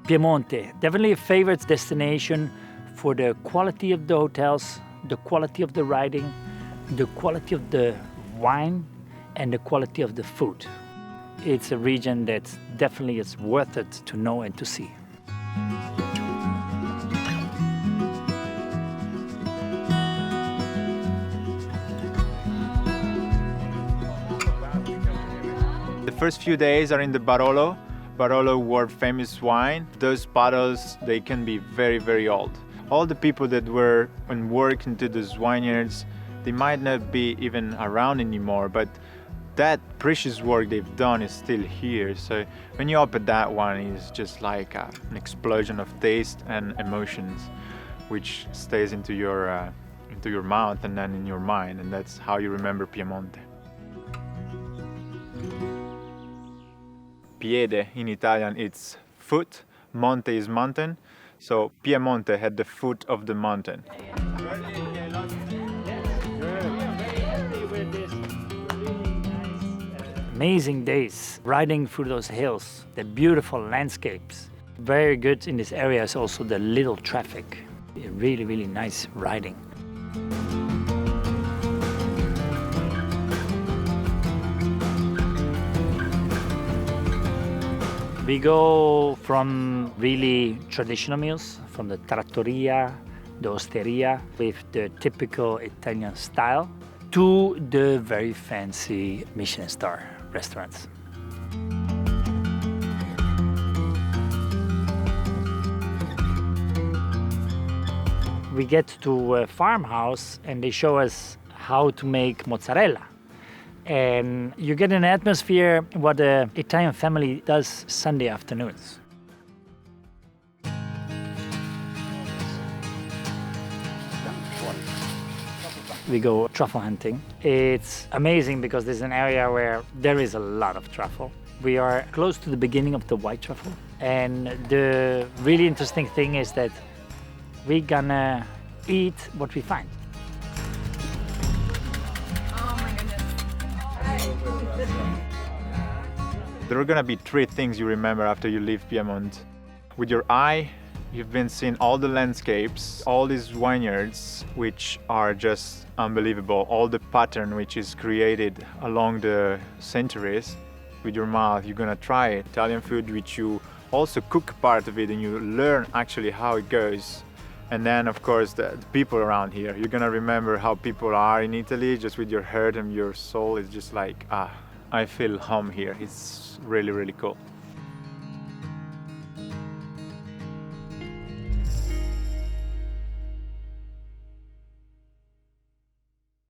Piemonte, definitely a favorite destination for the quality of the hotels, the quality of the riding, the quality of the wine, and the quality of the food. It's a region that definitely is worth it to know and to see. The first few days are in the Barolo. Barolo world famous wine. Those bottles, they can be very, very old. All the people that were and work into those vineyards, they might not be even around anymore, but that precious work they've done is still here. So when you open that one, it's just like an explosion of taste and emotions, which stays into your mouth and then in your mind, and that's how you remember Piemonte. Piede in Italian it's foot, monte is mountain, so Piemonte had the foot of the mountain. Amazing days riding through those hills, the beautiful landscapes. Very good in this area is also the little traffic. Really, really nice riding. We go from really traditional meals, from the trattoria, the osteria, with the typical Italian style, to the very fancy Michelin star restaurants. We get to a farmhouse and they show us how to make mozzarella. And you get an atmosphere what an Italian family does Sunday afternoons. We go truffle hunting. It's amazing because there's an area where there is a lot of truffle. We are close to the beginning of the white truffle. And the really interesting thing is that we're gonna eat what we find. There are gonna be three things you remember after you leave Piedmont. With your eye, you've been seeing all the landscapes, all these vineyards, which are just unbelievable. All the pattern which is created along the centuries. With your mouth, you're gonna try Italian food, which you also cook part of it and you learn actually how it goes. And then, of course, the people around here. You're gonna remember how people are in Italy, just with your heart and your soul. It's just like, I feel home here. It's really, really cool.